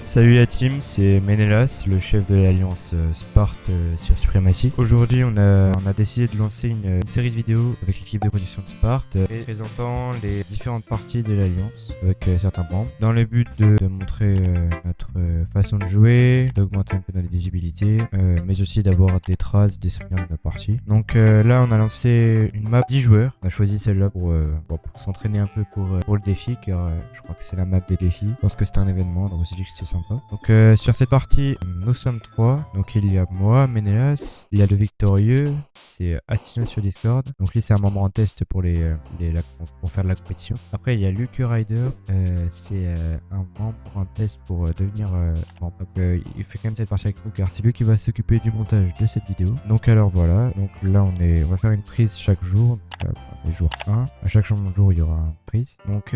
Salut la team, c'est Ménélas, le chef de l'alliance Sparte sur Supremacy. Aujourd'hui, on a décidé de lancer une série de vidéos avec l'équipe de production de Sparte présentant les différentes parties de l'alliance avec certains membres dans le but de montrer notre façon de jouer, d'augmenter un peu notre visibilité, mais aussi d'avoir des traces, des souvenirs de nos parties. Donc là, on a lancé une map 10 joueurs. On a choisi celle-là pour s'entraîner un peu pour le défi, car je crois que c'est la map des défis. Je pense que c'était un événement, donc on s'est dit que c'était sympa. Donc sur cette partie, nous sommes 3. Donc il y a moi, Ménélas, il y a le victorieux, c'est Astino sur Discord. Donc lui c'est un membre en test pour faire de la compétition. Après il y a Luke Rider, c'est un membre en test pour devenir membre. Donc il fait quand même cette partie avec nous car c'est lui qui va s'occuper du montage de cette vidéo. Donc alors voilà, donc là on va faire une prise chaque jour. Les jours 1, à chaque jour il y aura une prise. Donc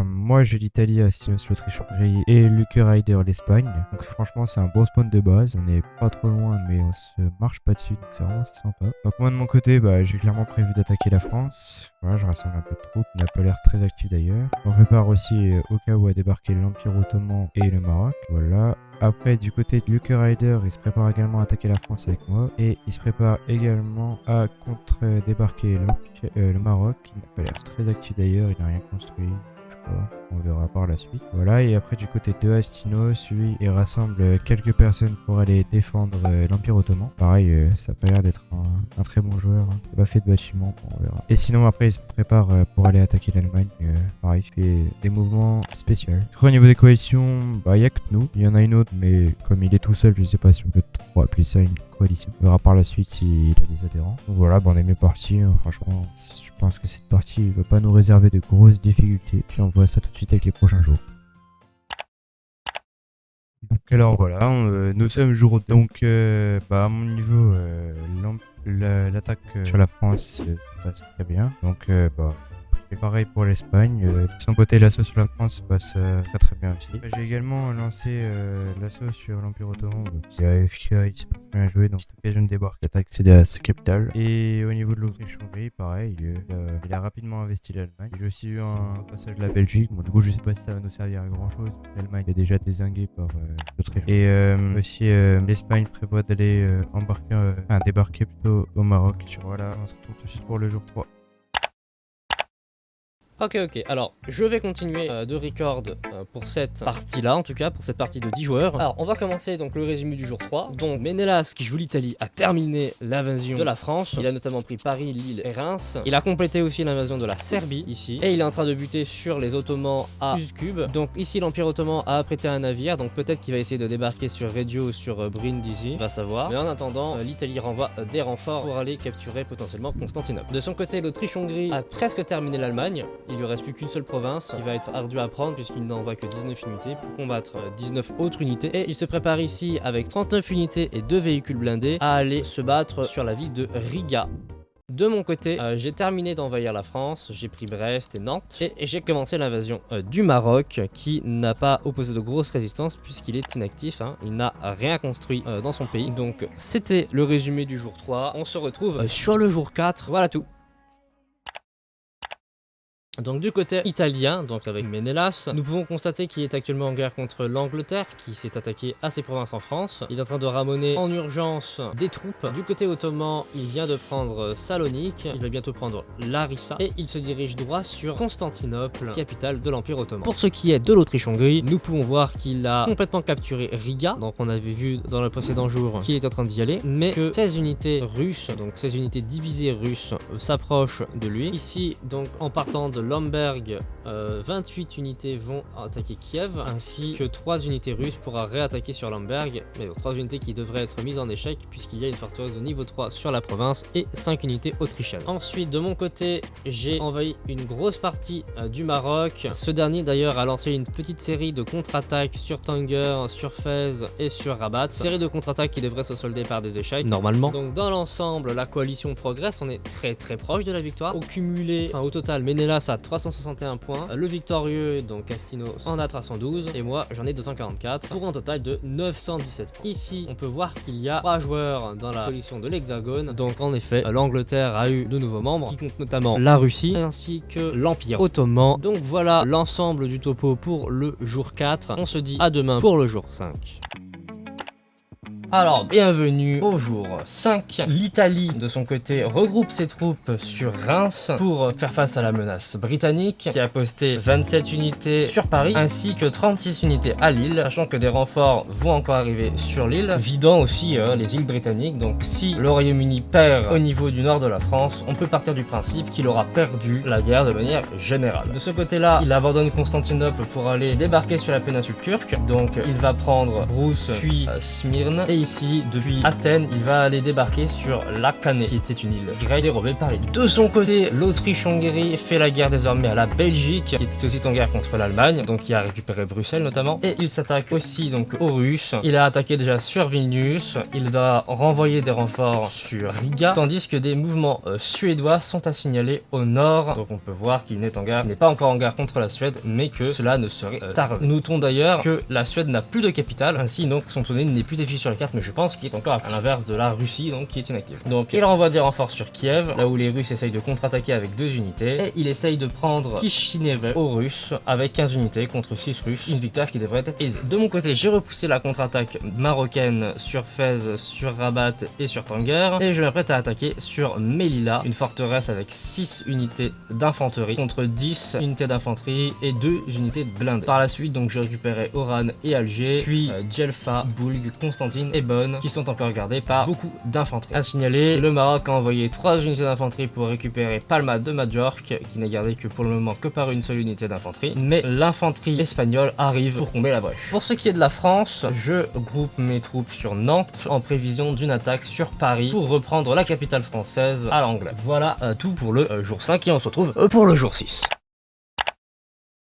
moi j'ai l'Italie, Astino sur l'Autriche-Hongrie et Luke Rider l'Espagne. Donc franchement c'est un bon spawn de base, on est pas trop loin mais on se marche pas dessus, donc c'est vraiment sympa. Donc moi de mon côté j'ai clairement prévu d'attaquer la France. Voilà, je rassemble un peu de troupes, on n'a pas l'air très actif d'ailleurs. On prépare aussi au cas où à débarquer l'Empire Ottoman et le Maroc. Voilà. Après, du côté de Luke Rider, il se prépare également à attaquer la France avec moi. Et il se prépare également à contre-débarquer le Maroc. Il n'a pas l'air très actif d'ailleurs, il n'a rien construit. Je sais pas, on verra par la suite. Voilà, et après du côté de Astinos, lui, il rassemble quelques personnes pour aller défendre l'Empire Ottoman. Pareil, ça a pas l'air d'être un très bon joueur. Hein. Il n'a pas fait de bâtiment, on verra. Et sinon, après, il se prépare pour aller attaquer l'Allemagne. Pareil, il fait des mouvements spéciaux. Au niveau des coalitions, il n'y a que nous. Il y en a une autre, mais comme il est tout seul, je sais pas si on peut trop appeler ça une coalition. On verra par la suite s'il a des adhérents. Donc voilà, on est mieux parti. Hein. Franchement, je pense que cette partie ne va pas nous réserver de grosses difficultés. Puis on voit ça tout de suite avec les prochains jours. Donc alors voilà, nous sommes jour. Donc à mon niveau, l'attaque sur la France passe très bien. Donc et pareil pour l'Espagne. De son côté, l'assaut sur la France passe très bien aussi. J'ai également lancé l'assaut sur l'Empire Ottoman. C'est AFK, il s'est pas bien joué, donc cette occasion de débarquer à accéder à sa capitale. Et au niveau de l'Autriche-Hongrie, pareil, il a rapidement investi l'Allemagne. J'ai aussi eu un passage de la Belgique. Bon, du coup, je sais pas si ça va nous servir à grand chose. L'Allemagne est déjà dézinguée par l'Autriche. Et aussi, l'Espagne prévoit d'aller débarquer plutôt au Maroc. Voilà, on se retrouve tout de suite pour le jour 3. Ok, alors je vais continuer de record pour cette partie-là, en tout cas pour cette partie de 10 joueurs. Alors on va commencer donc le résumé du jour 3. Donc Ménélas, qui joue l'Italie, a terminé l'invasion de la France. Il a notamment pris Paris, Lille et Reims. Il a complété aussi l'invasion de la Serbie ici. Et il est en train de buter sur les Ottomans à Uskub. Donc ici l'Empire Ottoman a apprêté un navire, donc peut-être qu'il va essayer de débarquer sur Reggio ou sur Brindisi, on va savoir. Mais en attendant, l'Italie renvoie des renforts pour aller capturer potentiellement Constantinople. De son côté, l'Autriche-Hongrie a presque terminé l'Allemagne. Il lui reste plus qu'une seule province qui va être ardue à prendre puisqu'il n'envoie que 19 unités pour combattre 19 autres unités. Et il se prépare ici avec 39 unités et 2 véhicules blindés à aller se battre sur la ville de Riga. De mon côté, j'ai terminé d'envahir la France, j'ai pris Brest et Nantes et j'ai commencé l'invasion du Maroc qui n'a pas opposé de grosse résistance puisqu'il est inactif, hein. Il n'a rien construit dans son pays. Donc c'était le résumé du jour 3, on se retrouve sur le jour 4, voilà tout. Donc du côté italien, donc avec Ménélas, nous pouvons constater qu'il est actuellement en guerre contre l'Angleterre qui s'est attaqué à ses provinces en France. Il est en train de ramener en urgence des troupes. Du côté ottoman, il vient de prendre Salonique, il va bientôt prendre Larissa et il se dirige droit sur Constantinople, capitale de l'Empire Ottoman. Pour ce qui est de l'Autriche-Hongrie, nous pouvons voir qu'il a complètement capturé Riga, donc on avait vu dans le précédent jour qu'il est en train d'y aller, mais que 16 unités russes, donc 16 unités divisées russes, s'approchent de lui. Ici, donc en partant de Lemberg, 28 unités vont attaquer Kiev, ainsi que 3 unités russes pourra réattaquer sur Lemberg, mais 3 unités qui devraient être mises en échec puisqu'il y a une forteresse de niveau 3 sur la province et 5 unités autrichiennes. Ensuite, de mon côté, j'ai envahi une grosse partie du Maroc. Ce dernier d'ailleurs a lancé une petite série de contre-attaques sur Tanger, sur Fès et sur Rabat. Série de contre-attaques qui devrait se solder par des échecs, normalement. Donc dans l'ensemble, la coalition progresse, on est très proche de la victoire. Au cumulé, au total, Ménélas a 361 points, le victorieux donc Castinos en a 312 et moi j'en ai 244 pour un total de 917 points. Ici on peut voir qu'il y a 3 joueurs dans la coalition de l'Hexagone, donc en effet l'Angleterre a eu de nouveaux membres qui comptent notamment la Russie ainsi que l'Empire ottoman. Donc voilà l'ensemble du topo pour le jour 4, on se dit à demain pour le jour 5. Alors, bienvenue au jour 5. L'Italie, de son côté, regroupe ses troupes sur Reims pour faire face à la menace britannique, qui a posté 27 unités sur Paris, ainsi que 36 unités à Lille, sachant que des renforts vont encore arriver sur l'île, vidant aussi les îles britanniques. Donc si le Royaume-Uni perd au niveau du nord de la France, on peut partir du principe qu'il aura perdu la guerre de manière générale. De ce côté-là, il abandonne Constantinople pour aller débarquer sur la péninsule turque, donc il va prendre Brousse puis Smyrne, et ici, depuis Athènes, il va aller débarquer sur la Canée, qui était une île grecque dérobée par les Turcs. De son côté, l'Autriche-Hongrie fait la guerre désormais à la Belgique, qui était aussi en guerre contre l'Allemagne, donc qui a récupéré Bruxelles notamment. Et il s'attaque aussi donc aux Russes. Il a attaqué déjà sur Vilnius, il va renvoyer des renforts sur Riga, tandis que des mouvements suédois sont à signaler au nord. Donc on peut voir qu'il n'est pas encore en guerre contre la Suède, mais que cela ne serait tardé. Notons d'ailleurs que la Suède n'a plus de capitale, ainsi donc son donné n'est plus affiché sur la carte, mais je pense qu'il est encore à l'inverse de la Russie, donc qui est inactive. Donc il renvoie des renforts sur Kiev, là où les Russes essayent de contre-attaquer avec 2 unités, et il essaye de prendre Kishinev aux Russes avec 15 unités contre 6 Russes, une victoire qui devrait être aisée. De mon côté, j'ai repoussé la contre-attaque marocaine sur Fès, sur Rabat et sur Tanger, et je m'apprête à attaquer sur Melilla, une forteresse avec 6 unités d'infanterie contre 10 unités d'infanterie et 2 unités de blindés. Par la suite, donc j'ai récupéré Oran et Alger, puis Djelfa, Boulg, Constantine et Bonn, qui sont encore gardés par beaucoup d'infanterie. À signaler, le Maroc a envoyé 3 unités d'infanterie pour récupérer Palma de Majorque, qui n'est gardé que pour le moment que par une seule unité d'infanterie, mais l'infanterie espagnole arrive pour combler la brèche. Pour ce qui est de la France, je groupe mes troupes sur Nantes en prévision d'une attaque sur Paris pour reprendre la capitale française à l'anglais. Voilà tout pour le jour 5 et on se retrouve pour le jour 6.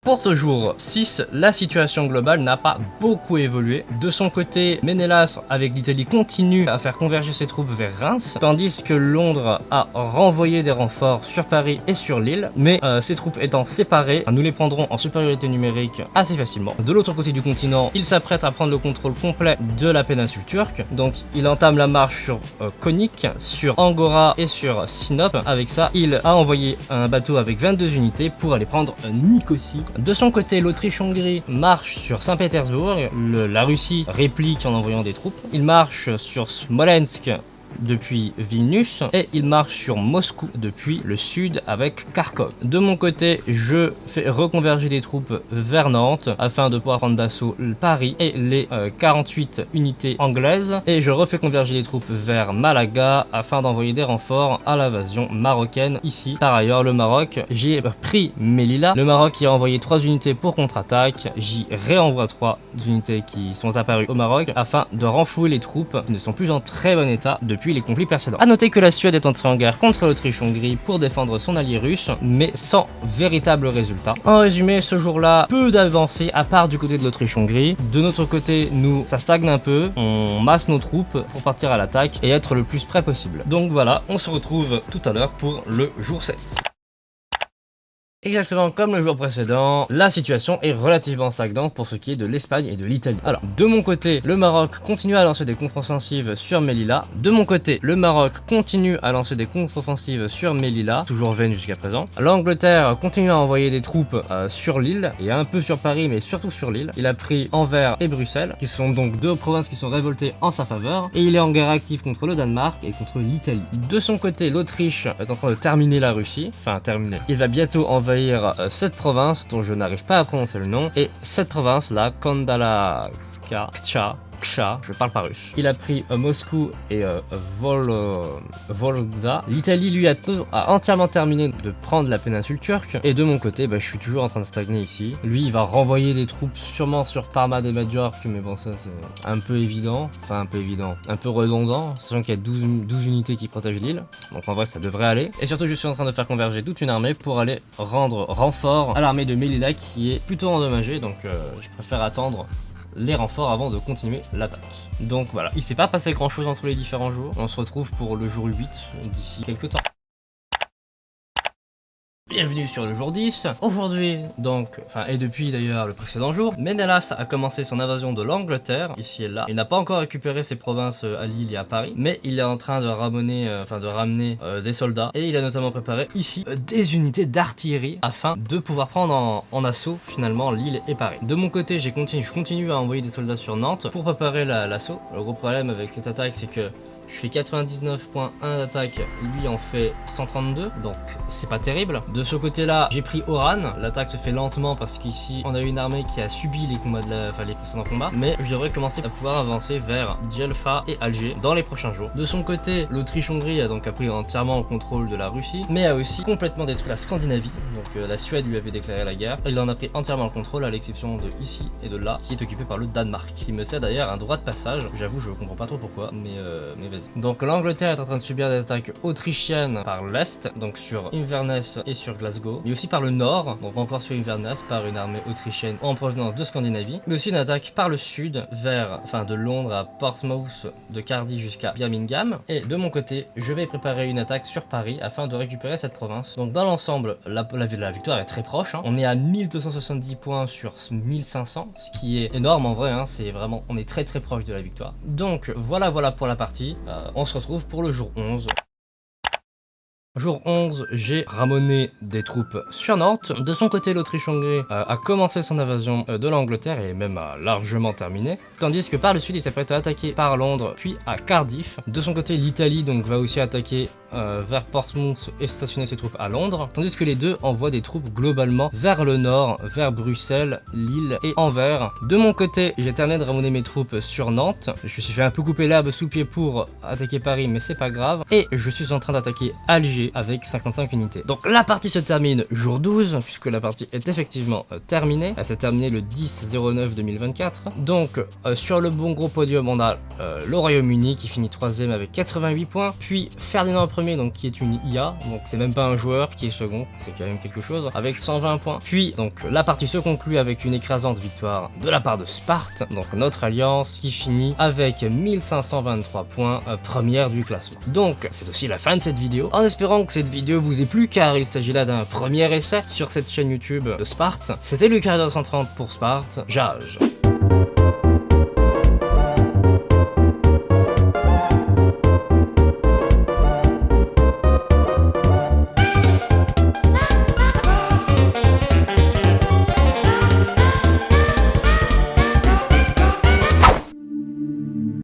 Pour ce jour 6, la situation globale n'a pas beaucoup évolué. De son côté, Ménélas avec l'Italie continue à faire converger ses troupes vers Reims, tandis que Londres a renvoyé des renforts sur Paris et sur Lille, mais ces troupes étant séparées, nous les prendrons en supériorité numérique assez facilement. De l'autre côté du continent, il s'apprête à prendre le contrôle complet de la péninsule turque, donc il entame la marche sur Konik, sur Angora et sur Sinop. Avec ça, il a envoyé un bateau avec 22 unités pour aller prendre Nicosie. De son côté, l'Autriche-Hongrie marche sur Saint-Pétersbourg, la Russie réplique en envoyant des troupes, il marche sur Smolensk depuis Vilnius et il marche sur Moscou depuis le sud avec Kharkov. De mon côté, je fais reconverger des troupes vers Nantes afin de pouvoir prendre d'assaut Paris et les 48 unités anglaises, et je refais converger des troupes vers Malaga afin d'envoyer des renforts à l'invasion marocaine ici. Par ailleurs, le Maroc, j'ai pris Melilla, le Maroc qui a envoyé 3 unités pour contre-attaque, j'y réenvoie 3 unités qui sont apparues au Maroc afin de renflouer les troupes qui ne sont plus en très bon état depuis les conflits précédents. A noter que la Suède est entrée en guerre contre l'Autriche-Hongrie pour défendre son allié russe, mais sans véritable résultat. En résumé, ce jour-là, peu d'avancées à part du côté de l'Autriche-Hongrie. De notre côté, nous, ça stagne un peu, on masse nos troupes pour partir à l'attaque et être le plus près possible. Donc voilà, on se retrouve tout à l'heure pour le jour 7. Exactement comme le jour précédent, la situation est relativement stagnante pour ce qui est de l'Espagne et de l'Italie. Alors, de mon côté, le Maroc continue à lancer des contre-offensives sur Melilla. De mon côté, le Maroc continue à lancer des contre-offensives sur Melilla, toujours vaine jusqu'à présent. L'Angleterre continue à envoyer des troupes sur l'île, et un peu sur Paris, mais surtout sur l'île. Il a pris Anvers et Bruxelles, qui sont donc 2 provinces qui sont révoltées en sa faveur, et il est en guerre active contre le Danemark et contre l'Italie. De son côté, l'Autriche est en train de terminer la Russie, il va bientôt envahir cette province dont je n'arrive pas à prononcer le nom, et cette province là, Kandalakska, je parle pas russe. Il a pris Moscou et Vologda. L'Italie lui a entièrement terminé de prendre la péninsule turque, et de mon côté je suis toujours en train de stagner ici. Lui il va renvoyer des troupes sûrement sur Parma de Majorque, mais bon ça c'est un peu évident, un peu redondant, sachant qu'il y a 12 unités qui protègent l'île, donc en vrai ça devrait aller. Et surtout je suis en train de faire converger toute une armée pour aller rendre renfort à l'armée de Melilla qui est plutôt endommagée, donc je préfère attendre les renforts avant de continuer l'attaque. Donc voilà, il s'est pas passé grand chose entre les différents jours. On se retrouve pour le jour 8 d'ici quelques temps. Bienvenue bienvenue sur le jour 10. Aujourd'hui, donc, et depuis d'ailleurs le précédent jour, Ménélas a commencé son invasion de l'Angleterre, ici et là. Il n'a pas encore récupéré ses provinces à Lille et à Paris, mais il est en train de ramener, des soldats. Et il a notamment préparé ici des unités d'artillerie afin de pouvoir prendre en assaut finalement Lille et Paris. De mon côté, je continue à envoyer des soldats sur Nantes pour préparer l'assaut. Le gros problème avec cette attaque, c'est que je fais 99.1 d'attaque, lui en fait 132, donc c'est pas terrible. De ce côté-là, j'ai pris Oran. L'attaque se fait lentement parce qu'ici, on a une armée qui a subi les combats les précédents combats, mais je devrais commencer à pouvoir avancer vers Djelfa et Alger dans les prochains jours. De son côté, l'Autriche-Hongrie a donc pris entièrement le contrôle de la Russie, mais a aussi complètement détruit la Scandinavie. Donc la Suède lui avait déclaré la guerre. Il en a pris entièrement le contrôle, à l'exception de ici et de là, qui est occupé par le Danemark, qui me cède d'ailleurs un droit de passage. J'avoue, je comprends pas trop pourquoi, mais vas-y. Donc l'Angleterre est en train de subir des attaques autrichiennes par l'est, donc sur Inverness et sur Glasgow, mais aussi par le nord, donc encore sur Inverness par une armée autrichienne en provenance de Scandinavie, mais aussi une attaque par le sud vers, de Londres à Portsmouth, de Cardiff jusqu'à Birmingham. Et de mon côté, je vais préparer une attaque sur Paris afin de récupérer cette province. Donc dans l'ensemble, la victoire est très proche, hein. On est à 1270 points sur 1500, ce qui est énorme en vrai, hein. C'est vraiment, on est très proche de la victoire. Donc voilà pour la partie. On se retrouve pour le jour 11. Jour 11, j'ai ramené des troupes sur Nantes. De son côté, l'Autriche-Hongrie a commencé son invasion de l'Angleterre et même a largement terminé. Tandis que par le sud, il s'apprête à attaquer par Londres, puis à Cardiff. De son côté, l'Italie donc va aussi attaquer vers Portsmouth et stationner ses troupes à Londres. Tandis que les deux envoient des troupes globalement vers le nord, vers Bruxelles, Lille et Anvers. De mon côté, j'ai terminé de ramener mes troupes sur Nantes. Je me suis fait un peu couper l'herbe sous le pied pour attaquer Paris, mais c'est pas grave. Et je suis en train d'attaquer Alger avec 55 unités. Donc la partie se termine jour 12, puisque la partie est effectivement terminée. Elle s'est terminée le 10/09/2024. Donc sur le bon gros podium, on a le Royaume-Uni qui finit 3ème avec 88 points, puis Ferdinand Ier, donc qui est une IA, donc c'est même pas un joueur qui est second, c'est quand même quelque chose, avec 120 points. Puis donc la partie se conclut avec une écrasante victoire de la part de Sparte, donc notre alliance qui finit avec 1523 points, première du classement. Donc c'est aussi la fin de cette vidéo, en espérant que cette vidéo vous ait plu, car il s'agit là d'un premier essai sur cette chaîne YouTube de Sparte. C'était Lucas 230 pour Sparte, Jage.